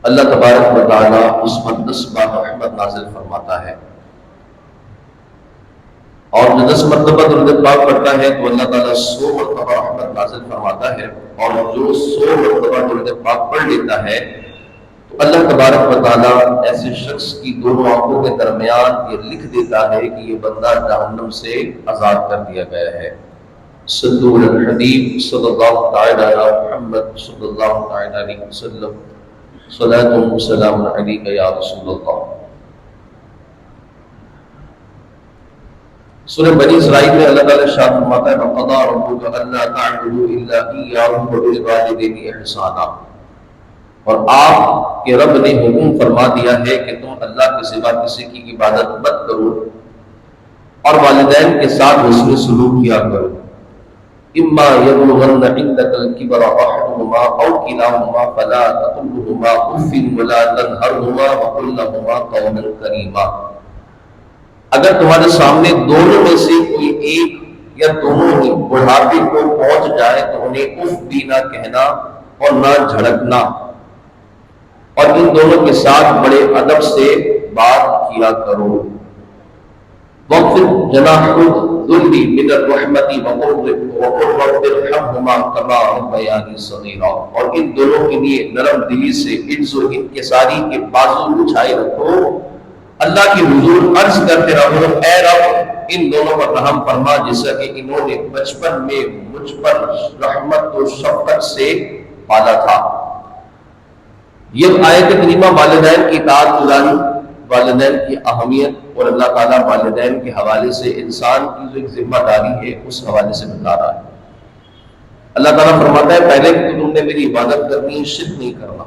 اللہ تبارک و تعالیٰ اس پر 10 بار رحمت نازل فرماتا ہے، اور جو 10 مرتبہ درود پاک پڑھتا ہے تو اللہ تعالیٰ 100 مرتبہ رحمت نازل فرماتا ہے، اور جو 100 مرتبہ درود پاک پڑھ لیتا ہے تو اللہ تبارک و تعالیٰ ایسے شخص کی دونوں آنکھوں کے درمیان یہ لکھ دیتا ہے کہ یہ بندہ جہنم سے آزاد کر دیا گیا ہے۔ صلو علی الحبیب صلی اللہ تعالی علی محمد صلی اللہ تعالی علیہ وسلم، صلاۃ و سلام علیک یا رسول اللہ۔ سورہ بنی اسرائیل میں اللہ تعالیٰ ارشاد فرماتا ہے وَقَضَىٰ رَبُّكَ أَلَّا تَعْبُدُوا إِلَّا إِيَّاهُ وَبِالْوَالِدَيْنِ إِحْسَانًا، اور آپ کے رب نے حکم فرما دیا ہے کہ تم اللہ کے سوا کسی کی عبادت مت کرو اور والدین کے ساتھ حسن سلوک کیا کرو۔ اما يبلغن عندك الكبر احدهما او كلاهما فلا تقل لهما اف ولا تنهرهما وقل لهما قولا كريما، اگر تمہارے سامنے دونوں میں سے کوئی ایک یا دونوں ہی بڑھاپے کو پہنچ جائے تو انہیں اف بھی نہ کہنا اور نہ جھڑکنا، اور ان دونوں کے ساتھ بڑے ادب سے بات کیا کرو۔ وَاخْفِضْ جَنَاحَ الذُّلِّ مِنَ الرَّحْمَةِ وَقُلْ رَبِّ ارْحَمْهُمَا كَمَا رَبَّيَانِي صَغِيرًا، اور ان دونوں کے لیے نرم دلی سے عجز و انکساری کے بازو بچھائے رکھو، اللہ کے حضور عرض کرتے رہو اے رب ان دونوں پر رحم فرما جیسا کہ انہوں نے بچپن میں مجھ پر رحمت و شفقت سے پالا تھا۔ یہ آیت کریمہ والدین کی اطاعت گزاری، والدین کی اہمیت اور اللہ تعالیٰ والدین کے حوالے سے انسان کی جو ایک ذمہ داری ہے اس حوالے سے بتا رہا ہے۔ اللہ تعالیٰ فرماتا ہے پہلے کہ تم نے میری عبادت کرنی ہے، شرک نہیں کرنا،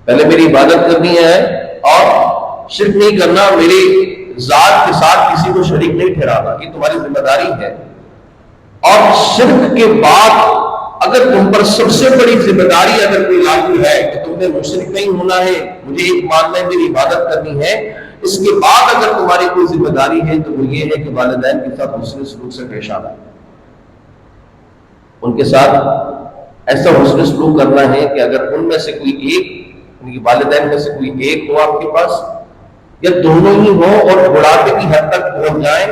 پہلے میری عبادت کرنی ہے اور شرک نہیں کرنا، میری ذات کے ساتھ کسی کو شریک نہیں ٹھہرانا، یہ تمہاری ذمہ داری ہے۔ اور شرک کے بعد اگر تم پر سب سے بڑی ذمہ داری اگر کوئی لاگو ہے کہ تم نے مشرک نہیں ہونا ہے، مجھے ایک ماننا ہے، میری عبادت کرنی ہے، اس کے بعد اگر تمہاری کوئی ذمہ داری ہے تو وہ یہ ہے کہ والدین کے ساتھ حسن سلوک سے پیش آنا ہے، ان کے ساتھ ایسا حسن سلوک کرنا ہے کہ اگر ان میں سے کوئی ایک، ان کی والدین میں سے کوئی ایک ہو آپ کے پاس یا دونوں ہی ہوں اور بڑھاپے کی حد تک پہنچ جائیں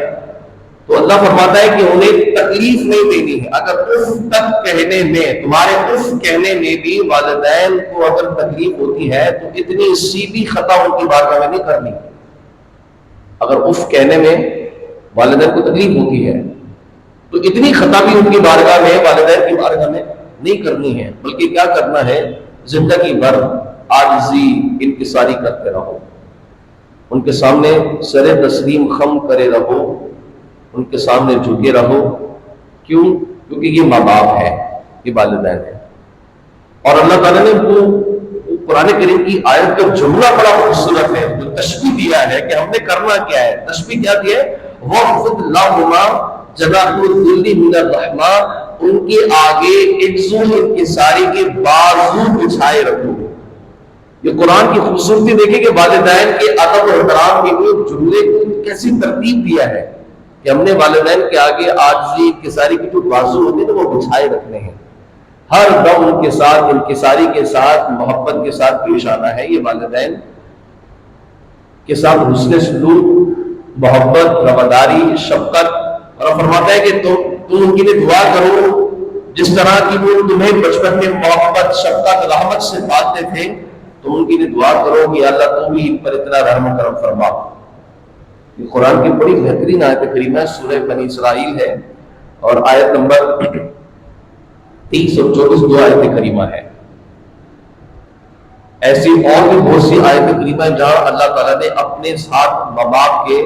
تو اللہ فرماتا ہے کہ انہیں تکلیف نہیں دینی ہے۔ اگر اف تک کہنے میں، تمہارے اف کہنے میں بھی والدین کو اگر تکلیف ہوتی ہے تو اتنی سیدھی خطا ان کی بارگاہ میں نہیں کرنی۔ اگر اف کہنے میں والدین کو تکلیف ہوتی ہے تو اتنی خطا بھی ان کی بارگاہ میں، والدین کی بارگاہ میں نہیں کرنی ہے، بلکہ کیا کرنا ہے، زندگی بھر عاجزی انکساری کرتے رہو، ان کے سامنے سر تسلیم خم کرے رہو، ان کے سامنے جھکے رہو۔ کیوں؟ کیونکہ یہ ماں باپ ہے، یہ والدین ہے۔ اور اللہ تعالیٰ نے وہ قرآن کریم کی آیت کا جملہ بڑا خوبصورت ہے جو تشبیہ دیا ہے کہ ہم نے کرنا کیا ہے۔ تشبیہ کیا دی ہے؟ وَاخْفِضْ لَهُمَا جَنَاحَ الذُّلِّ مِنَ الرَّحْمَةِ، ان کے آگے عجز و انکساری کے بازو بچھائے رکھو۔ یہ قرآن کی خوبصورتی دیکھیں کہ والدین کے ادب و احترام کے لیے جملے کو کیسی ترتیب دیا ہے کہ ہم نے والدین کے آگے عاجزی انکساری کے جو بازو ہوتے ہیں وہ بچھائے رکھنے ہیں، ہر دم ان کے ساتھ انکساری کے ساتھ محبت کے ساتھ پیش آنا ہے۔ یہ والدین کے ساتھ حسن سلوک، محبت، رواداری، شفقت، اور فرماتا ہے کہ تم ان کے لیے دعا کرو جس طرح کی وہ تمہیں بچپن میں محبت، شفقت، رحمت سے پالتے تھے، تم ان کے لیے دعا کرو کہ اللہ تو بھی ان پر اتنا رحم و کرم فرما۔ یہ قرآن کی بڑی بہترین آیت کریمہ ہے، سورہ بنی اسرائیل ہے اور آیت نمبر 30 اور 24 دو آیت کریمہ ہے۔ ایسی اور بھی بہت سی آیت کریمہ جہاں اللہ تعالیٰ نے اپنے ساتھ ماں باپ کے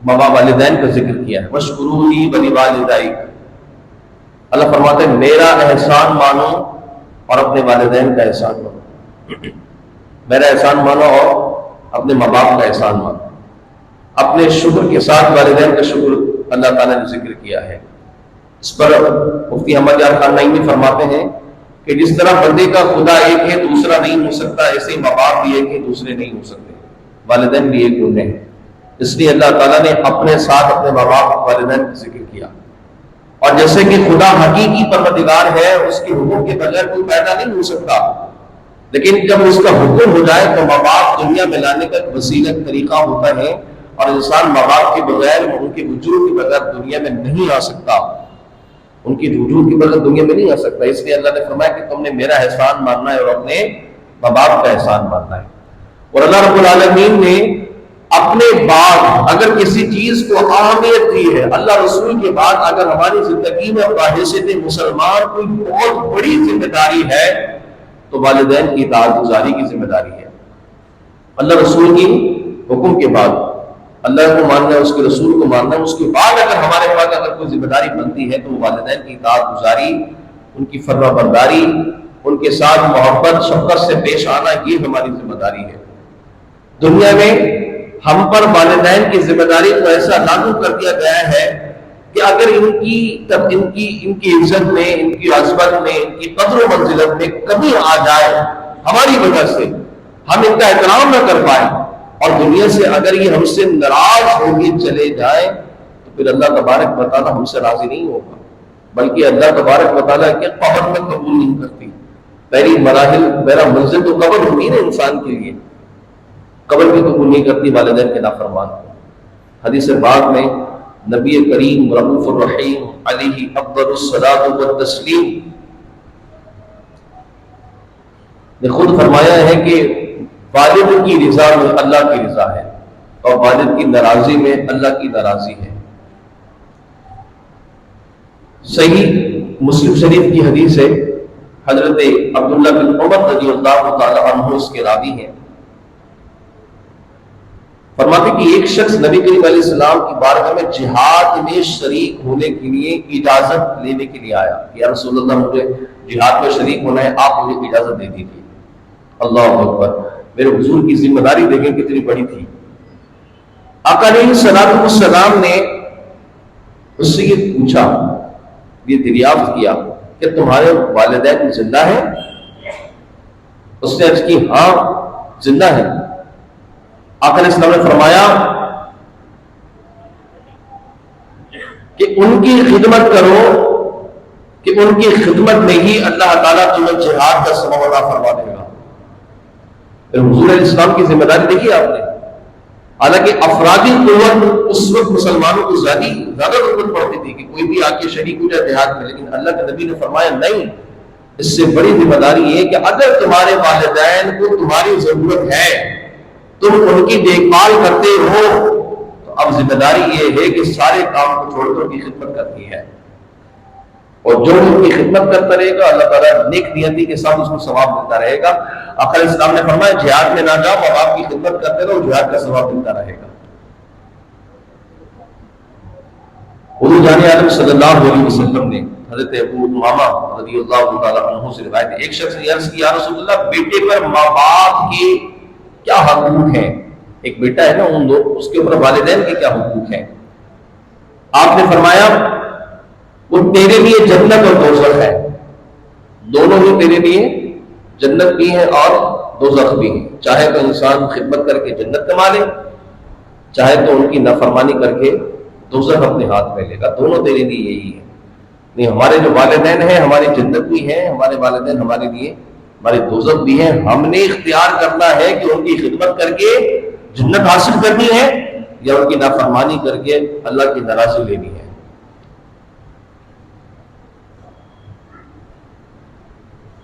والدین کا ذکر کیا ہے۔ وَاشْكُرُوا لِي وَلِوَالِدَيْكَ، اللہ فرماتا ہے میرا احسان مانو اور اپنے والدین کا احسان مانو، میرا احسان مانو اور اپنے ماں باپ کا احسان مانو۔ اپنے شکر کے ساتھ والدین کا شکر اللہ تعالیٰ نے ذکر کیا ہے۔ اس پر مفتی احمد یار خان نعیمی فرماتے ہیں کہ جس طرح بندے کا خدا ایک ہے دوسرا نہیں ہو سکتا، ایسے ہی ماں باپ بھی ایک ہے دوسرے نہیں ہو سکتے، والدین بھی ایک ہوتے ہیں۔ اس لیے اللہ تعالیٰ نے اپنے ساتھ اپنے ماں باپ والدین کا ذکر کیا۔ اور جیسے کہ خدا حقیقی پروردگار ہے، اس کے حکم کے بغیر کوئی پیدا نہیں ہو سکتا، لیکن جب اس کا حکم ہو جائے تو ماں باپ دنیا میں لانے کا ایک وسیلہ طریقہ ہوتا ہے، اور انسان ماں باپ کے بغیر، ان کے وجود کے بغیر دنیا میں نہیں آ سکتا، ان کی وجود کے بغیر دنیا میں نہیں آ سکتا۔ اس لیے اللہ نے فرمایا کہ تم نے میرا احسان ماننا ہے اور اپنے ماں باپ کا احسان ماننا ہے۔ اور اللہ رب العالمین نے اپنے بعد اگر کسی چیز کو اہمیت دی ہے، اللہ رسول کے بعد اگر ہماری زندگی میں بحیثیت مسلمان کوئی بہت بڑی ذمہ داری ہے تو والدین کی اطاعت گزاری کی ذمہ داری ہے۔ اللہ رسول کی حکم کے بعد اللہ کو ماننا ہے، اس کے رسول کو ماننا ہے، اس کے بعد اگر ہمارے پاس اگر کوئی ذمہ داری بنتی ہے تو والدین کی اطاعت گزاری، ان کی فرما برداری، ان کے ساتھ محبت شفقت سے پیش آنا، یہ ہماری ذمہ داری ہے۔ دنیا میں ہم پر والدین کی ذمہ داری کو ایسا لاگو کر دیا گیا ہے کہ اگر ان کی عزت میں، ان کی عظمت میں، ان کی قدر و منزلت میں کمی آ جائے ہماری وجہ سے، ہم ان کا احترام نہ کر پائیں اور دنیا سے اگر یہ ہم سے ناراض ہو کے چلے جائیں تو پھر اللہ تبارک و تعالیٰ ہم سے راضی نہیں ہوگا، بلکہ اللہ تبارک و تعالیٰ کے قبر میں قبول نہیں کرتی۔ پہلی منزل تو قبر ہوتی ہے انسان کے لیے، قبر بھی قبول نہیں کرتی والدین کے نافرمان کو۔ حدیث پاک میں نبی کریم رؤوف الرحیم علیہ افضل الصلاۃ والتسلیم نے خود فرمایا ہے کہ والد کی رضا میں اللہ کی رضا ہے اور والد کی ناراضی میں اللہ کی ناراضی ہے۔ صحیح مسلم شریف کی حدیث ہے، حضرت عبداللہ بن عمر رضی اللہ تعالی عنہ اس کے راوی ہیں، فرماتے کہ ایک شخص نبی کریم علیہ السلام کی بارگاہ میں جہاد میں شریک ہونے کے لیے اجازت لینے کے لیے آیا، یا رسول اللہ مجھے جہاد میں شریک ہونا ہے، آپ مجھے اجازت دے دیجیے۔ اللہ اکبر، میرے حضور کی ذمہ داری دیکھیں کتنی بڑی تھی۔ آقا علیہ السلام نے اس سے یہ پوچھا، یہ دریافت کیا کہ تمہارے والدین زندہ ہیں؟ اس نے عرض کی ہاں زندہ ہیں۔ آقا علیہ السلام نے فرمایا کہ ان کی خدمت کرو کہ ان کی خدمت میں ہی اللہ تعالیٰ تمہیں جہاد کا ثواب عطا فرما دے گا۔ پھر حضور علیہ السلام کی ذمہ داری دیکھی آپ نے، حالانکہ افرادی قوت اس وقت مسلمانوں کو زیادہ ضرورت پڑتی تھی کہ کوئی بھی آ کے شریک ہو جائے جہاد میں، لیکن اللہ کے نبی نے فرمایا نہیں، اس سے بڑی ذمہ داری یہ کہ اگر تمہارے والدین کو تمہاری ضرورت ہے، تم ان کی دیکھ بھال کرتے ہو، تو اب ذمہ داری یہ ہے کہ سارے کام کو چھوڑ کر ان کی خدمت کرنی ہے، اور جو ان کی خدمت کرتا رہے گا اللہ تعالیٰ نیک نیتی کے ساتھ اس کو ثواب ملتا رہے گا۔ آقا علیہ السلام نے فرمایا جہاد میں نہ جاؤ، اب آپ کی خدمت کرتے رہو، جہاد کا ثواب ملتا رہے گا۔ حضور جان عالم صلی اللہ علیہ وسلم نے حضرت ابو امامہ رضی اللہ تعالیٰ عنہ سے روایت ہے، ایک شخص نے عرض کی یا رسول اللہ بیٹے پر ماں باپ کی کیا حقوق ہیں؟ ایک بیٹا ہے نا، ان دو، اس کے اوپر والدین کے کیا حقوق ہیں؟ آپ نے فرمایا وہ تیرے لیے جنت اور دوزخ ہے، دونوں ہی تیرے لیے جنت بھی ہے اور دوزخ بھی ہے، چاہے تو انسان خدمت کر کے جنت کما لے، چاہے تو ان کی نافرمانی کر کے دوزخ اپنے ہاتھ میں لے گا، دونوں تیرے لیے یہی ہے۔ نہیں، ہمارے جو والدین ہیں ہماری جنت بھی ہے، ہمارے والدین ہمارے لیے ہمارے دوزخ بھی ہیں، ہم نے اختیار کرنا ہے کہ ان کی خدمت کر کے جنت حاصل کرنی ہے یا ان کی نافرمانی کر کے اللہ کی ناراضی لینی ہے۔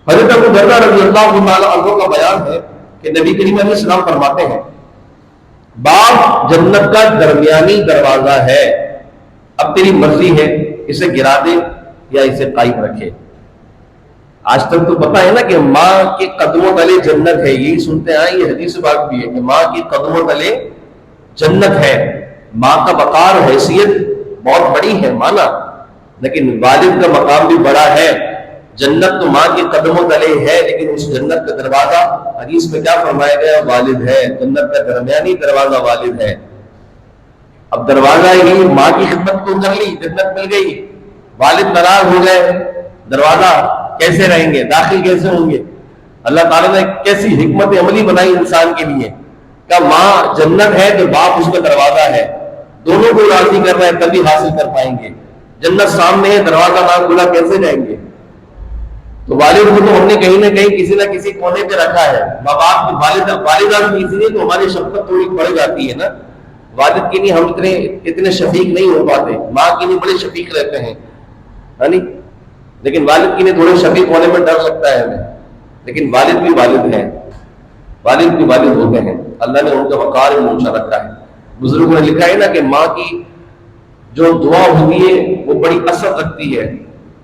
حضرت ابو دردہ رضی اللہ تعالی عنہ کا بیان ہے کہ نبی کریم علیہ السلام فرماتے ہیں باپ جنت کا درمیانی دروازہ ہے، اب تیری مرضی ہے اسے گرا دے یا اسے قائم رکھے۔ آج تک تو پتا ہے نا کہ ماں کے قدموں تلے جنت ہے، یہی سنتے آئے، یہ حدیث پاک بھی ہے کہ ماں کے قدموں تلے جنت ہے۔ ماں کا وقار حیثیت بہت بڑی ہے مانا، لیکن والد کا مقام بھی بڑا ہے۔ جنت تو ماں کے قدموں تلے ہے، لیکن اس جنت کا دروازہ حدیث میں کیا فرمایا گیا؟ والد ہے، جنت کا درمیانی دروازہ والد ہے۔ اب دروازہ ہی ماں کی خدمت کو کر لی، جنت مل گئی، والد ناراض ہو گئے، دروازہ کیسے رہیں گے، داخل کیسے ہوں گے؟ اللہ تعالیٰ نے کیسی حکمت عملی بنائی انسان کے لیے کہ ماں جنت ہے تو باپ اس کا دروازہ ہے، دونوں کو راضی کر رہا ہے تبھی حاصل کر پائیں گے۔ جنت سامنے ہے، دروازہ نہ کھلا کیسے جائیں گے؟ تو والد کو تو ہم نے کہیں نہ کہیں کسی نہ کسی کونے پہ رکھا ہے. ماں باپ کی والدہ کی لیے تو ہماری شفقت تھوڑی بڑھ جاتی ہے نا. والد کے لیے ہم اتنے شفیق نہیں ہو پاتے, ماں کے لیے بڑے شفیق رہتے ہیں, ہے نہیں, لیکن والد کے لیے تھوڑے شفیق ہونے میں ڈر لگتا ہے ہمیں. لیکن والد بھی والد ہیں, والد بھی والد ہوتے ہیں, اللہ نے ان کا وقار اونچا رکھا ہے. بزرگوں نے لکھا ہے نا کہ ماں کی جو دعا ہوتی ہے وہ بڑی اثر رکھتی ہے,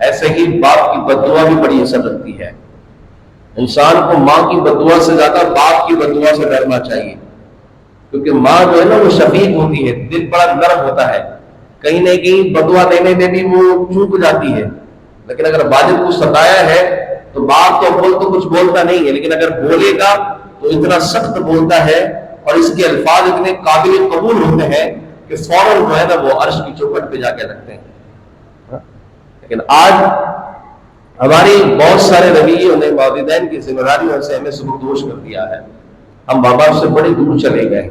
ایسے ہی باپ کی بد دعا بھی بڑی اثر رکھتی ہے. انسان کو ماں کی بد دعا سے زیادہ باپ کی بد دعا سے ڈرنا چاہیے, کیونکہ ماں جو ہے نا وہ شفیق ہوتی ہے, دل بڑا نرم ہوتا ہے, کہیں نہ کہیں بد دعا دینے میں بھی وہ چوک جاتی ہے. لیکن اگر والد کو ستایا ہے تو باپ تو کچھ بولتا نہیں ہے, لیکن اگر بولے گا تو اتنا سخت بولتا ہے اور اس کے الفاظ اتنے قابل قبول ہوتے ہیں کہ فوراً جو ہے نا وہ عرش کی چوکھٹ پہ جا کے رکھتے ہیں. لیکن آج ہماری بہت سارے رویوں نے والدین کی ذمہ داریوں سے ہمیں سبکدوش کر دیا ہے. ہم ماں باپ سے بڑی دور چلے گئے.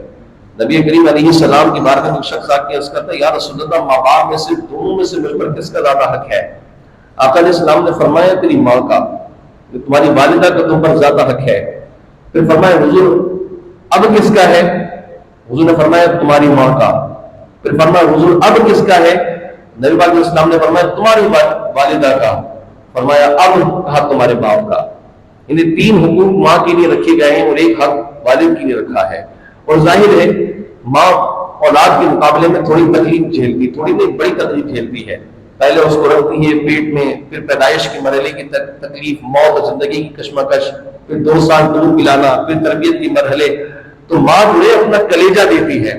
نبی کریم علیہ السلام کی بارگاہ میں ایک شخص آ کے عرض کرتا ہے, یا رسول اللہ, ماں باپ میں سے دونوں میں سے مجھ پر کس کا زیادہ حق ہے؟ آقا علیہ السلام نے فرمایا تیری ماں کا, تمہاری والدہ کا تم پر زیادہ حق ہے. پھر فرمایا حضور اب کس کا ہے؟ حضور نے فرمایا تمہاری ماں کا. پھر فرمایا حضور اب کس کا ہے؟ نبی پاک علیہ السلام نے فرمایا تمہاری والدہ کا. فرمایا اب کہا تمہارے باپ کا. انہیں تین حقوق ماں کے لیے رکھے گئے ہیں اور ایک حق والد کے لیے رکھا ہے. اور ظاہر ہے ماں اولاد کے مقابلے میں تھوڑی تکلیف جھیلتی, تھوڑی نہیں بڑی تکلیف جھیلتی ہے. پہلے اس کو رکھتی ہے پیٹ میں, پھر پیدائش کے مرحلے کی تکلیف, موت اور زندگی کی کشمکش, پھر 2 سال دودھ پلانا, پھر تربیت کے مرحلے. تو ماں جو ہے اپنا کلیجہ دیتی ہے.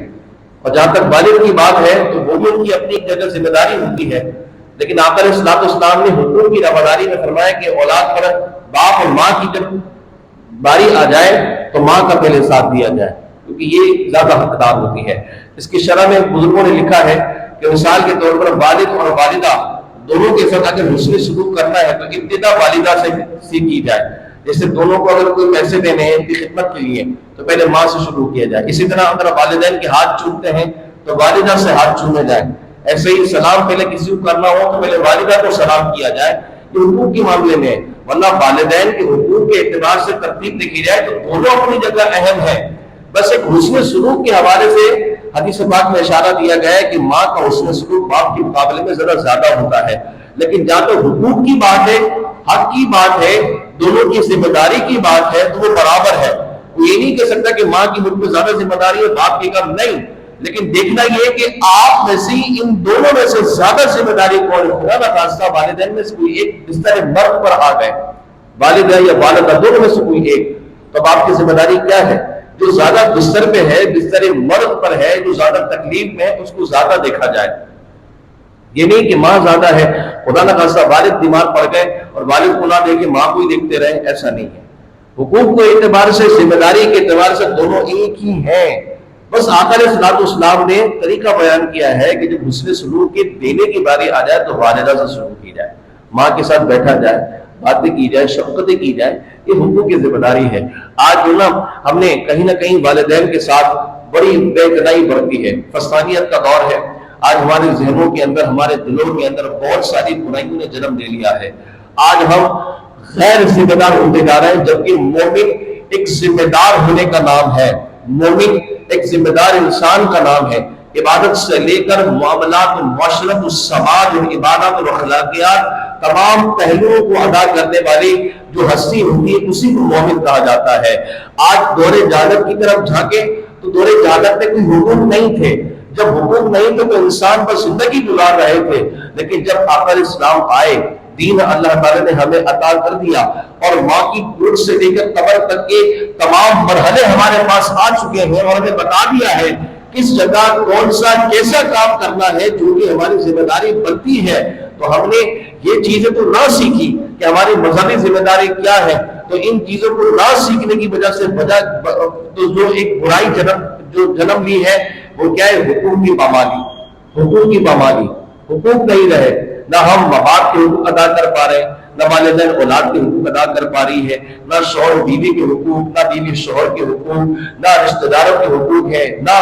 اور جہاں تک والد کی بات ہے تو وہ بھی ان کی اپنی جگہ ذمہ داری ہوتی ہے. لیکن آقا علیہ السلام نے حقوق کی رواداری میں فرمایا کہ اولاد پر باپ اور ماں کی جب باری آ جائے تو ماں کا پہلے ساتھ دیا جائے, کیونکہ یہ زیادہ حقدار ہوتی ہے. اس کی شرح میں بزرگوں نے لکھا ہے کہ مثال کے طور پر والد اور والدہ دونوں کے ساتھ اگر حسن سلوک کرنا ہے تو ابتدا والدہ سے کی جائے. جیسے دونوں کو اگر کوئی پیسے دینے ہیں ان کی خدمت کے لیے تو پہلے ماں سے شروع کیا جائے. اسی طرح اگر والدین کے ہاتھ چومتے ہیں تو والدہ سے ہاتھ چومے جائیں. ایسے ہی سلام پہلے کسی کو کرنا ہو تو پہلے والدہ کو سلام کیا جائے. یہ حقوق کے معاملے میں, ورنہ والدین کے حقوق کے اعتبار سے ترتیب دیکھی جائے تو دونوں اپنی جگہ اہم ہے. بس ایک حسن سلوک کے حوالے سے حدیث پاک میں اشارہ دیا گیا ہے کہ ماں کا حسن سلوک باپ کے مقابلے میں ذرا زیادہ ہوتا ہے. لیکن جہاں تو حقوق کی بات ہے, حق کی بات ہے, دونوں کی ذمہ داری کی بات ہے تو وہ برابر ہے. وہ یہ نہیں کہہ سکتا کہ ماں کی مجھ پہ زیادہ ذمہ داری ہے باپ کی کم نہیں. لیکن دیکھنا یہ کہ آپ میں سے ان دونوں میں سے زیادہ ذمہ داری کون ہے. خدا نہ خاصہ والدین میں سے کوئی ایک بستر مرگ پر آ گئے, والدہ یا والدہ دونوں میں سے کوئی ایک, تو آپ کی ذمہ داری کیا ہے؟ جو زیادہ بستر پہ ہے, بستر مرگ پر ہے, جو زیادہ تکلیف میں, اس کو زیادہ دیکھا جائے. یہ نہیں کہ ماں زیادہ ہے, خدا نہ خاصہ والد بیمار پڑ گئے اور والد کو نہ دیکھے ماں کو ہی دیکھتے رہے, ایسا نہیں ہے. حقوق کے اعتبار سے, ذمہ داری کے اعتبار سے دونوں ایک ہی ہیں. بس آقا علیہ السلام نے طریقہ بیان کیا ہے کہ جب حسن سلوک کے دینے کی باری آ جائے تو والدہ سے شروع کی جائے, ماں کے ساتھ بیٹھا جائے, باتیں کی جائے, شفقتیں کی جائے. یہ حقوق کی ذمہ داری ہے. آج جو نا ہم نے کہیں نہ کہیں والدین کے ساتھ بڑی بے اعتنائی برتی ہے. فسانیت کا دور ہے. آج ہمارے ذہنوں کے اندر, ہمارے دلوں کے اندر بہت ساری برائیوں نے جنم لے لیا ہے. آج ہم غیر ذمہ دار ہوتے جا رہے ہیں, جبکہ مومن ایک ذمہ دار ہونے کا نام ہے. مومن ایک ذمہ دار انسان کا نام ہے. عبادت سے لے کر معاملات, معاشرت, سماج, عبادت اور اخلاقیات, تمام پہلوؤں کو ادا کرنے والی جو ہستی ہوتی ہے اسی کو مومن کہا جاتا ہے. آج دور جہالت کی طرف جھانکے تو دور جہالت میں کوئی حقوق نہیں تھے. جب حقوق نہیں تو انسان پر زندگی گزار رہے تھے. لیکن جب آقا علیہ السلام آئے, دین اللہ تعالیٰ نے ہمیں عطا کر دیا اور ماں کی گود سے لے کر قبر تک کے تمام مرحلے ہمارے پاس آ چکے ہیں اور ہمیں بتا دیا ہے کس جگہ کون سا کیسا کام کرنا ہے جو کہ ہماری ذمہ داری بنتی ہے. تو ہم نے یہ چیزیں تو نہ سیکھی کہ ہماری مذہبی ذمہ داری کیا ہے, تو ان چیزوں کو نہ سیکھنے کی وجہ سے تو جو ایک برائی جنم لی ہے وہ کیا ہے؟ حقوق کی پامالی. حقوق کی پامالی, حقوق نہیں رہے. نہ ہم ماں باپ کے حقوق ادا کر پا رہے, نہ والدین اولاد کے حقوق ادا کر پا رہی ہے, نہ شوہر بیوی کے حقوق, نہ بیوی شوہر کے حقوق, نہ رشتہ داروں کے حقوق ہیں, نہ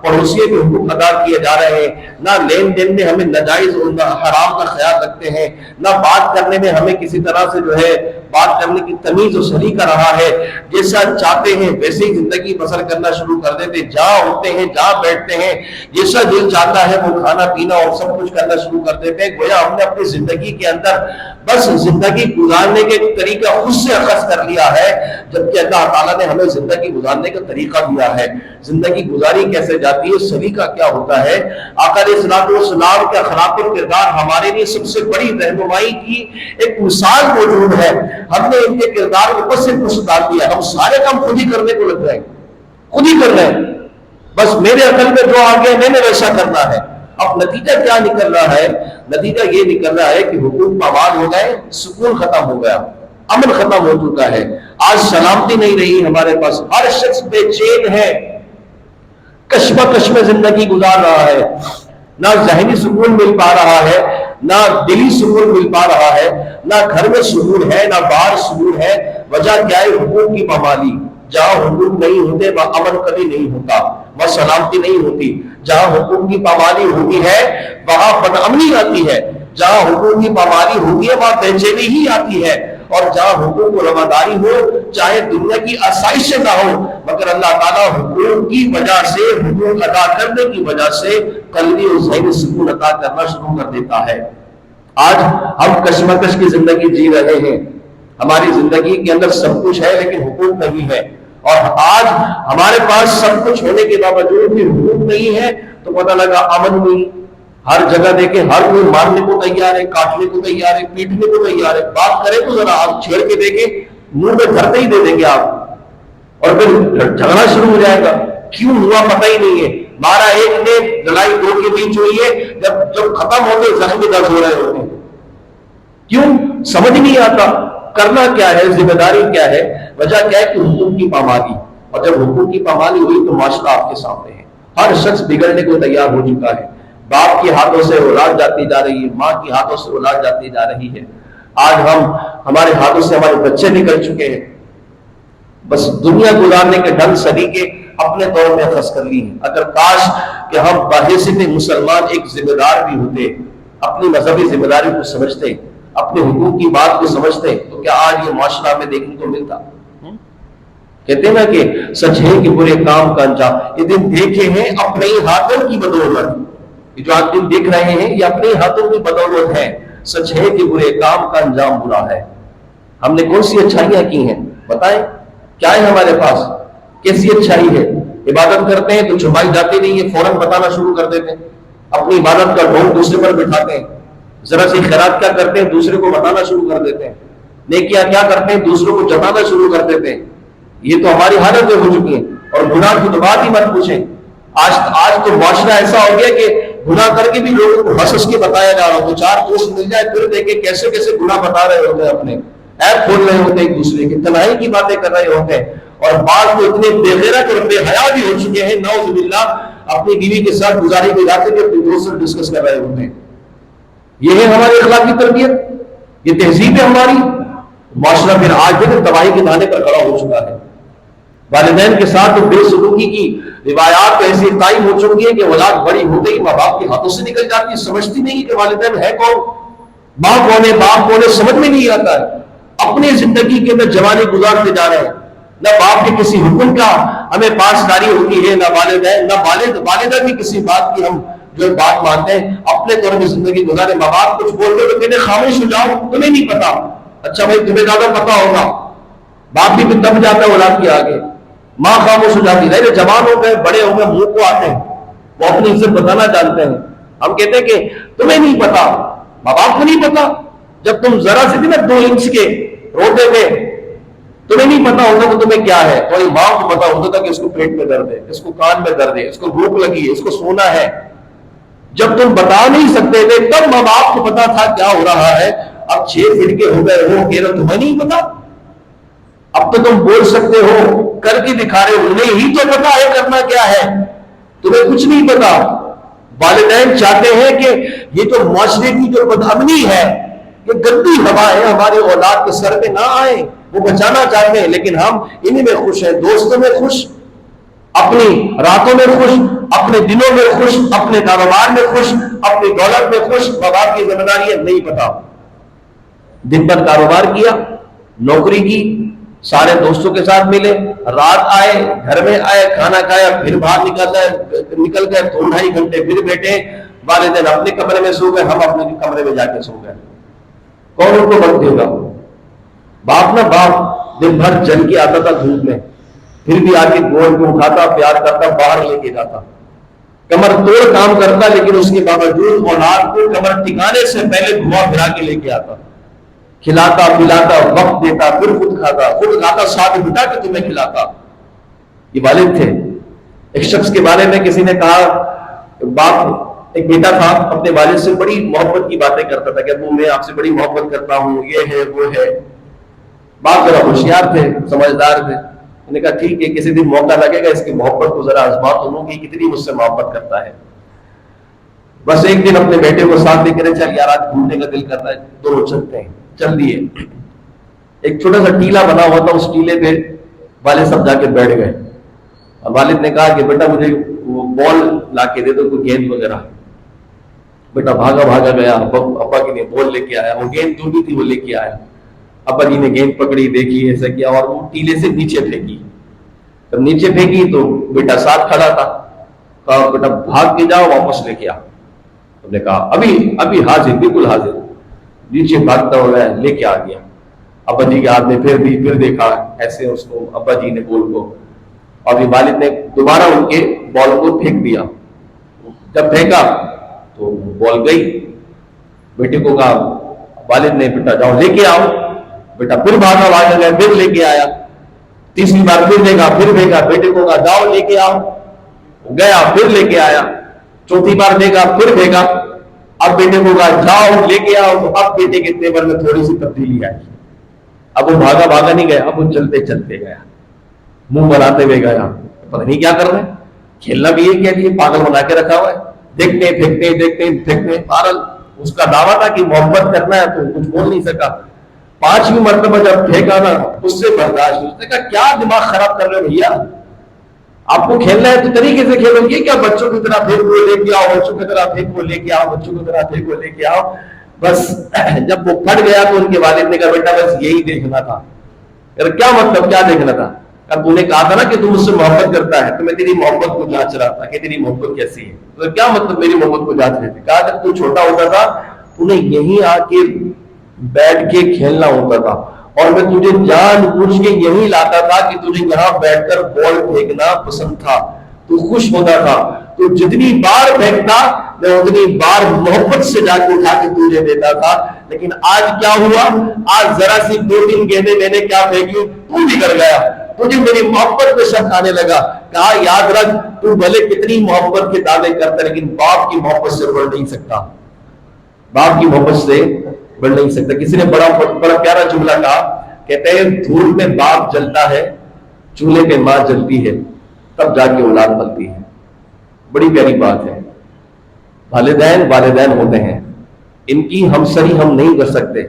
پڑوسیوں کے حقوق ادا کیے جا رہے ہیں, نہ لین دین میں ہمیں ناجائز اور حرام کا خیال رکھتے ہیں, نہ بات کرنے میں ہمیں کسی طرح سے جو ہے بات کرنے کی تمیز و سلیقہ رہا ہے، جیسا چاہتے ہیں ویسے ہی زندگی بسر کرنا شروع کر دیتے، جہاں اٹھتے ہیں جہاں بیٹھتے ہیں جیسا دل چاہتا ہے وہ کھانا پینا اور سب کچھ کرنا شروع کر دیتے ہیں، گویا ہم نے اپنی زندگی کے اندر بس زندگی گزارنے کے طریقہ خود سے اخذ کر لیا ہے، جبکہ اللہ تعالیٰ نے ہمیں زندگی گزارنے کا طریقہ دیا ہے۔ زندگی گزاری کیسے جاتی ہے، سلیقہ کیا ہوتا ہے، آقا علیہ السلام کے اخلاق و کردار ہمارے لیے سب سے بڑی رہنمائی کی ایک مثال موجود ہے۔ ہم نے ان کے کردار کو بس سے کچھ ڈال دیا، ہم سارے کام خود ہی کرنے کو لگ جائیں، خود ہی کر رہے ہیں، بس میرے عقل میں جو آ گیا میں نے ویسا کرنا ہے۔ اب نتیجہ کیا نکل رہا ہے؟ نتیجہ یہ نکل رہا ہے کہ حقوق پامال ہو گئے، سکون ختم ہو گیا، امن ختم ہو چکا ہے، آج سلامتی نہیں رہی ہمارے پاس، ہر شخص بے چین ہے، کشمکش میں زندگی گزار رہا ہے، نہ ذہنی سکون مل پا رہا ہے، نہ دلی سکون مل پا رہا ہے، نہ گھر میں سکون ہے نہ باہر سکون ہے۔ وجہ کیا ہے؟ حقوق کی پامالی۔ جہاں حقوق نہیں ہوتے وہاں امن کبھی نہیں ہوتا، وہاں سلامتی نہیں ہوتی۔ جہاں حقوق کی پامالی ہوتی ہے وہاں بدامنی آتی ہے، جہاں حقوق کی پامالی ہوتی ہے وہاں بے چینی ہی آتی ہے، اور جہاں حقوق و رواداری ہو چاہے دنیا کی آسائشیں نہ ہو مگر اللہ تعالیٰ حقوق کی وجہ سے، حقوق ادا کرنے کی وجہ سے قلبی اور ذہنی سکون عطا کرنا شروع کر دیتا ہے۔ آج ہم کشمکش کی زندگی جی رہے ہیں، ہماری زندگی کے اندر سب کچھ ہے لیکن حقوق نہیں ہے، اور آج ہمارے پاس سب کچھ ہونے کے باوجود بھی حقوق نہیں ہے تو پتہ لگا امن نہیں۔ ہر جگہ دیکھیں ہر کوئی مارنے کو تیار ہے، کاٹنے کو تیار ہے، پیٹنے کو تیار ہے، بات کرے تو ذرا آپ چھیڑ کے دیکھیں منہ میں دھرتے ہی دے دیں گے آپ، اور پھر جھگڑا شروع ہو جائے گا، کیوں ہوا پتہ ہی نہیں ہے، مارا ایک نے، لڑائی دو کے بیچ ہوئی ہے، جب ختم ہوتے زخم بھی درد ہو رہے ہوتے ہیں، کیوں؟ سمجھ نہیں آتا کرنا کیا ہے، ذمہ داری کیا ہے۔ وجہ کیا ہے کہ حقوق کی پامالی، اور جب حقوق کی پامالی ہوئی تو معاشرہ آپ کے سامنے ہے، ہر شخص بگڑنے کو تیار ہو چکا ہے، باپ کے ہاتھوں سے اولاد جاتی جا رہی ہے، ماں کے ہاتھوں سے اولاد جاتی جا رہی ہے، آج ہمارے ہاتھوں سے ہمارے بچے نکل چکے ہیں، بس دنیا گزارنے کے ڈھنگ سلیقے اپنے طور میں اخذ کر لی ہیں۔ اگر کاش کہ ہم بحیثیت مسلمان ایک ذمہ دار بھی ہوتے، اپنی مذہبی ذمہ داری کو سمجھتے، اپنے حقوق کی بات کو سمجھتے تو کیا آج یہ معاشرہ میں دیکھنے کو ملتا؟ کہتے ہیں نا کہ سچ ہے کہ برے کام کا انجام یہ دن دیکھے ہیں اپنے ہاتھوں کی بدولت، یہ جو آپ دن دیکھ رہے ہیں یہ اپنے ہاتھوں کی بدولت ہے، سچ ہے کہ برے کام کا انجام برا ہے۔ ہم نے کون سی اچھائیاں کی ہیں بتائیں، کیا ہے ہمارے پاس، کیسی اچھائی ہے؟ عبادت کرتے ہیں تو چھپائی جاتی نہیں ہے، فوراً بتانا شروع کر دیتے ہیں، اپنی عبادت کا ڈھونگ دوسرے پر بٹھاتے ہیں، ذرا سی خیرات کیا کرتے ہیں دوسرے کو بتانا شروع کر دیتے ہیں، نیکیاں کیا کرتے ہیں دوسروں کو جتانا شروع کر دیتے ہیں۔ یہ تو ہماری حالت ہو چکی ہے، اور گناہ کی تو بات ہی مت پوچھیں۔ آج تو معاشرہ ایسا ہو گیا کہ گناہ کر کے بھی لوگوں کو ہنس کے بتایا جا رہا ہو، چار دوست مل جائے پھر دیکھیں کیسے کیسے گناہ بتا رہے ہوتے ہیں، اپنے ایپ کھول رہے ہوتے ہیں، ایک دوسرے کی تنہائی کی باتیں کر رہے ہوتے ہیں، اور بعض کو اتنے بے غیرت اور بے حیا بھی ہو چکے ہیں، نعوذ باللہ اپنی بیوی کے ساتھ گزاری کے جاتے کہ اپنے دوست سے ڈسکس کر رہے ہوتے ہیں۔ یہ ہے ہماری اخلاقی تربیت، یہ تہذیب ہے ہماری۔ معاشرہ پھر آج بھی تباہی کے دھانے پر کھڑا ہو چکا ہے۔ والدین کے ساتھ تو بے سلوکی کی روایات ایسی قائم ہو چکی ہیں کہ اولاد بڑی ہوتے ہی ماں باپ کے ہاتھوں سے نکل جاتی ہے، سمجھتی نہیں کہ والدین ہے کون، ماں کون ہے، باپ کون ہے، سمجھ میں نہیں آتا ہے۔ اپنی زندگی کے اندر جوانی گزارتے جا رہے ہیں، نہ باپ کے کسی حکم کا ہمیں پاسداری ہوتی ہے، نہ والدین نہ والدہ کی کسی بات کی ہم جو بات مانتے ہیں، اپنے طور میں زندگی گزارے۔ ماں باپ کچھ بولتے تو کہتے خاموش ہو جاؤ، تمہیں نہیں پتا۔ اچھا بھائی تمہیں زیادہ پتا ہوگا، باپ بھی دب جاتا ہے اولاد کے آگے، ماں خاموش ہو جاتی ہے۔ جوان ہو گئے، بڑے ہو گئے، منہ کو آتے ہیں، وہ اپنی عزت بتانا جانتے ہیں۔ ہم کہتے ہیں کہ تمہیں نہیں پتا، ماں باپ کو نہیں پتا۔ جب تم ذرا سے بھی نا 2 انچ کے روتے تھے، تمہیں نہیں پتا ہوتا تو تمہیں کیا ہے؟ تو ماں کو پتا ہوتا تھا کہ اس کو پیٹ میں درد ہے، اس کو کان میں درد ہے، اس کو بھوک لگی ہے، اس کو سونا ہے۔ جب تم بتا نہیں سکتے تھے تب ماں باپ کو پتا تھا کیا ہو رہا ہے۔ اب 6 فٹ کے ہو گئے ہو کہ تمہیں نہیں پتا؟ اب تو تم بول سکتے ہو، کر کے دکھا رہے ہو، انہیں ہی تو پتا ہے کرنا کیا ہے، تمہیں کچھ نہیں پتا۔ والدین چاہتے ہیں کہ یہ تو معاشرے کی جو بدامنی ہے، یہ گندی ہوا ہے، ہمارے اولاد کے سر پہ نہ آئے، وہ بچانا چاہتے ہیں، لیکن ہم انہیں میں خوش ہیں، دوستوں میں خوش، اپنی راتوں میں خوش، اپنے دنوں میں خوش، اپنے کاروبار میں خوش، اپنی دولت میں خوش۔ ماں باپ کی ذمہ داری ہے نہیں پتا، دن بھر کاروبار کیا، نوکری کی، سارے دوستوں کے ساتھ ملے، رات آئے، گھر میں آئے، کھانا کھایا، پھر باہر نکل گئے 2-2.5 گھنٹے پھر بیٹھے، والدین اپنے کمرے میں سو گئے، ہم اپنے کمرے میں جا کے سو گئے۔ کون ان کو وقت دے گا؟ باپ نہ باپ دن بھر جل کے آتا تھا دھوپ میں، پھر بھی آ کے گود کو اٹھاتا، پیار کرتا، باہر لے کے جاتا، کمر توڑ کام کرتا، لیکن اس کے باوجود اولاد کو کمر ٹھکانے سے پہلے گھما پھرا کے لے کے آتا، کھلاتا پلاتا، وقت دیتا، پھر خود کھاتا، ساتھ بٹا کے تمہیں کھلاتا۔ یہ والد تھے۔ ایک شخص کے بارے میں کسی نے کہا، باپ ایک بیٹا تھا، اپنے والد سے بڑی محبت کی باتیں کرتا تھا کہ ابو میں آپ سے بڑی محبت کرتا ہوں، یہ ہے وہ ہے۔ باپ ذرا ہوشیار تھے، سمجھدار تھے، انہوں نے کہا ٹھیک ہے، کسی دن موقع لگے گا اس کی محبت کو ذرا آزما تو لوں کہ کتنی مجھ سے محبت کرتا ہے۔ بس ایک دن اپنے بیٹے کو ساتھ لے کر چل یار آج گھومنے کا دل کرتا ہے، دونوں چلتے ہیں۔ چل دیے، ایک چھوٹا سا ٹیلا بنا ہوا تھا، اس ٹیلے پہ والد صاحب جا کے بیٹھ گئے، اور والد نے کہا کہ بیٹا مجھے وہ بال لا کے دے دو، کوئی گیند وغیرہ۔ بیٹا بھاگا گیا، ابا کے لیے بال لے کے آیا، وہ گیند جو بھی تھی وہ لے کے آیا۔ ابا جی نے گیند پکڑی، دیکھی، ایسا کیا، اور وہ ٹیلے سے نیچے پھینکی۔ جب نیچے پھینکی تو بیٹا ساتھ کھڑا تھا، کہا بیٹا بھاگ کے جاؤ واپس لے کے آ۔ ہم نے کہا ابھی حاضر، بالکل حاضر۔ نیچے بھاگتا ہوا لے کے آ گیا، ابا جی کے ہاتھ میں پھر دیکھا ایسے اس کو، ابا جی نے بال کو، اور والد نے دوبارہ ان کے بال کو پھینک دیا۔ جب پھینکا تو بال گئی۔ بیٹے کو کہا والد نے بیٹا جاؤ لے کے آؤ، بیٹا پھر بھاگا گیا، پھر لے کے آیا۔ تیسری بار پھر دیکھا، پھر پھینکا، بیٹے کو کہا جاؤ لے کے آؤ، گیا پھر لے کے آیا۔ چوتھی بار دیکھا، پھر پھینکا، اب بیٹے کو کہا جاؤ لے کے آؤ، تو اب بیٹے کے تیور میں تھوڑی سی تبدیلی آئی۔ اب وہ بھاگا نہیں گیا، اب وہ چلتے چلتے گیا، منہ بناتے ہوئے گیا، پتہ نہیں کیا کر رہے ہیں، کھیلنا بھی یہ کیا لیے پاگل بنا کے رکھا ہوا ہے، دیکھتے پھینکتے پارل۔ اس کا دعویٰ تھا کہ محبت کرنا ہے تو کچھ بول نہیں سکا۔ 5ویں مرتبہ جب پھینکا نا، اس سے برداشت، اس نے کہا کیا دماغ خراب کر رہے ہو بھیا، آپ کو کھیلنا ہے تو طریقے سے کھیلو، یہ کیا بچوں کی طرح پھینک وہ لے کے آؤ، بچوں کی طرح پھینک وہ لے کے آؤ، بچوں کی طرح پھینک وہ لے کے آؤ۔ بس جب وہ پھٹ گیا تو ان کے والد نے کہا بیٹا بس یہی دیکھنا تھا۔ کیا مطلب، کیا دیکھنا تھا؟ تو نے کہا تھا نا کہ تم مجھ سے محبت کرتا ہے، تو میں تیری محبت کو جانچ رہا تھا کہ تیری محبت کیسی ہے۔ تو کیا مطلب میری محبت کو جانچ رہے تھے؟ کہا جب تو چھوٹا ہوتا تھا انہیں یہیں آ کے بیٹھ کے کھیلنا ہوتا تھا، اور میں تجھے جان بوجھ کے یہی لاتا تھا کہ تجھے یہاں بیٹھ کر بال پھینکنا پسند تھا، تو خوش ہوتا تھا، تو جتنی بار پھینکتا میں اتنی بار محبت سے جا کے اٹھا کے تجھے دیتا تھا۔ لیکن آج کیا ہوا، آج ذرا سی 2-3 گیندیں میں نے کیا پھینکی، تو بگڑ گیا، تجھے میری محبت میں شک آنے لگا۔ کہا یاد رکھ، تو بھلے کتنی محبت کے دعوے کرتا لیکن باپ کی محبت سے بڑھ نہیں سکتا، باپ کی محبت سے بڑھ نہیں سکتا۔ کسی نے بڑا پیارا جملہ کہا، کہتے ہیں دھول میں باپ جلتا ہے، چولہے پہ ماں جلتی ہے، تب جا کے اولاد پلتی ہے۔ بڑی پیاری بات ہے۔ والدین ہوتے ہیں، ان کی ہمسری ہم نہیں کر سکتے۔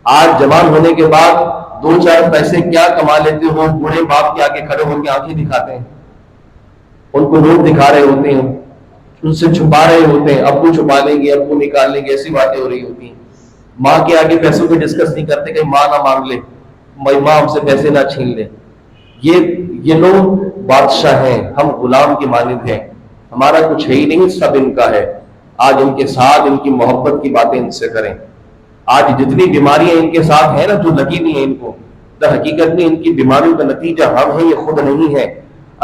آج جوان ہونے کے بعد 2-4 پیسے کیا کما لیتے ہو، بوڑھے باپ کے آگے کھڑے ہو کے آنکھیں دکھاتے ہیں، ان کو نوٹ دکھا رہے ہوتے ہیں، ان سے چھپا رہے ہوتے ہیں، ابو چھپا لیں گے، ابو نکال لیں گے، ایسی باتیں ہو رہی ہوتی ہیں۔ ماں کے آگے پیسوں کو ڈسکس نہیں کرتے کہ ماں نہ مانگ لے، ماں ہم سے پیسے نہ چھین لے۔ یہ لوگ بادشاہ ہیں، ہم غلام کی مانند ہیں، ہمارا کچھ ہے ہی نہیں، سب ان کا ہے۔ آج ان کے ساتھ ان کی محبت کی باتیں ان سے کریں۔ آج جتنی بیماریاں ان کے ساتھ ہیں نا، جو لگی ہوئی ہیں ان کو، در حقیقت میں ان کی بیماریوں کا نتیجہ ہم ہیں، یہ خود نہیں ہے۔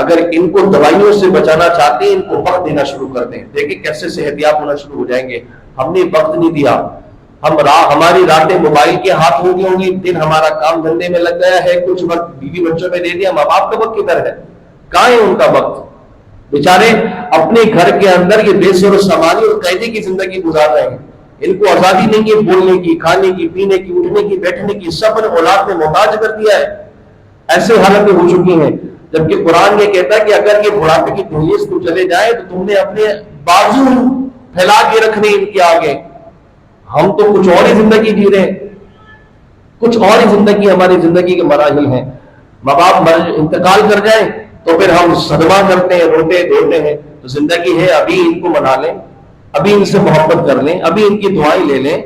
اگر ان کو دوائیوں سے بچانا چاہتے ہیں، ان کو وقت دینا شروع کر دیں، دیکھیں کیسے صحت یاب ہونا شروع ہو جائیں گے۔ ہم نے وقت نہیں دیا، ہماری راتیں موبائل کے ہاتھ ہو گئی ہوں گی، دن ہمارا کام دھندے میں لگ گیا ہے، کچھ وقت بیوی بچوں میں دے دیا، ماں باپ کا وقت کدھر ہے؟ کہاں ہے ان کا وقت؟ بیچارے اپنے گھر کے اندر یہ بے سر و سامانی اور قیدی کی زندگی گزار رہے ہیں، ان کو آزادی نہیں ہے بولنے کی، کھانے کی، پینے کی، اٹھنے کی، بیٹھنے کی، سب نے اولاد میں محتاج کر دیا ہے۔ ایسے حالتیں ہو چکی ہیں، جبکہ قرآن یہ کہتا ہے کہ اگر یہ بڑھاپے کی دہلیز کو چلے جائے تو تم نے اپنے بازو پھیلا کے رکھنے ان کے آگے۔ ہم تو کچھ اور ہی زندگی جی رہے ہیں، کچھ اور ہی زندگی ہماری زندگی کے مراحل ہیں۔ ماں باپ انتقال کر جائیں تو پھر ہم صدمہ کرتے ہیں، روتے دھوتے ہیں۔ تو زندگی ہے، ابھی ان کو منا لیں، ابھی ان سے محبت کر لیں، ابھی ان کی دعائیں لے لیں،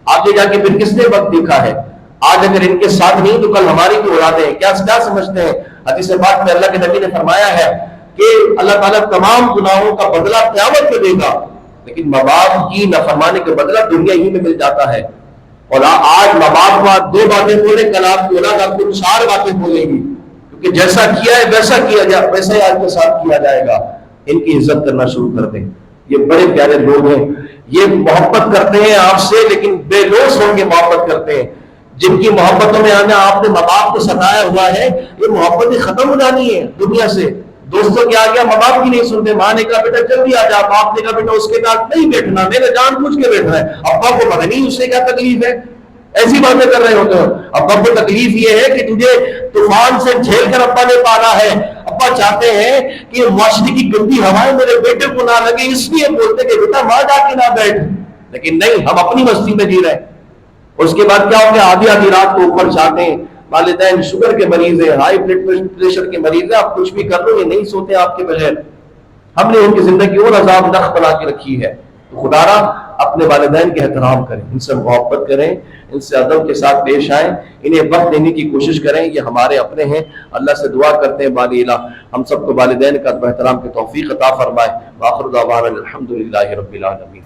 آگے جا کے پھر کس نے وقت دیکھا ہے؟ آج اگر ان کے ساتھ نہیں تو کل ہماری بھی اولادیں ہیں. کیا سمجھتے ہیں؟ حدیث پاک میں اللہ کے نبی نے فرمایا ہے کہ اللہ تعالیٰ تمام گناہوں کا بدلہ قیامت میں دے گا، لیکن ماں باپ کی نافرمانی کا بدلہ دنیا ہی میں مل جاتا ہے. اور آج ماں باپ کو دو باتیں بولے، کل آپ کی اولاد آپ کو 4 باتیں بولے گی، کیونکہ جیسا کیا ہے ویسا ہی آج کے ساتھ کیا جائے گا. ان کی عزت کرنا شروع کر دیں. یہ بڑے پیارے لوگ ہیں، یہ محبت کرتے ہیں آپ سے، لیکن بے لوث ہوں گے محبت کرتے ہیں. جن کی محبتوں میں آنا آپ نے ماں باپ کو ستایا ہوا ہے، یہ محبت ختم ہو جانی ہے دنیا سے. دوستوں کے آگے ماں باپ کی نہیں سنتے. ماں نے کہا بیٹا جلدی آ جا، باپ نے کہا بیٹا اس کے ساتھ نہیں بیٹھنا، میں نے جان بوجھ کے بیٹھنا ہے. ابا کو پتہ نہیں اس سے کیا تکلیف ہے، ایسی باتیں کر رہے ہوتے ہو. ابا کو تکلیف یہ ہے کہ تجھے طوفان سے جھیل کر ابا نے پالا ہے. ابا چاہتے ہیں کہ معاشرے کی گندی ہوائیں میرے بیٹے کو نہ لگے، اس لیے بولتے کہ بیٹا وہاں جا کے نہ بیٹھ. لیکن نہیں، ہم اپنی مستی میں جی رہے ہیں. اس کے بعد کیا ہو گیا، آدھی رات کو اوپر جاتے ہیں. والدین شوگر کے مریض ہیں، ہائی بلڈ پریشر کے مریض ہیں، آپ کچھ بھی کر لو یہ نہیں سوتے آپ کے بغیر. ہم نے ان کی زندگی اور عذاب دہ بنا کے رکھی ہے. تو خدا را اپنے والدین کے احترام کریں، ان سے محبت کریں، ان سے ادب کے ساتھ پیش آئیں، انہیں وقت دینے کی کوشش کریں. یہ ہمارے اپنے ہیں. اللہ سے دعا کرتے ہیں باری الہ ہم سب کو والدین کا ادب احترام کی توفیق عطا فرمائے. وآخر دعوانا الحمدللہ رب العالمین.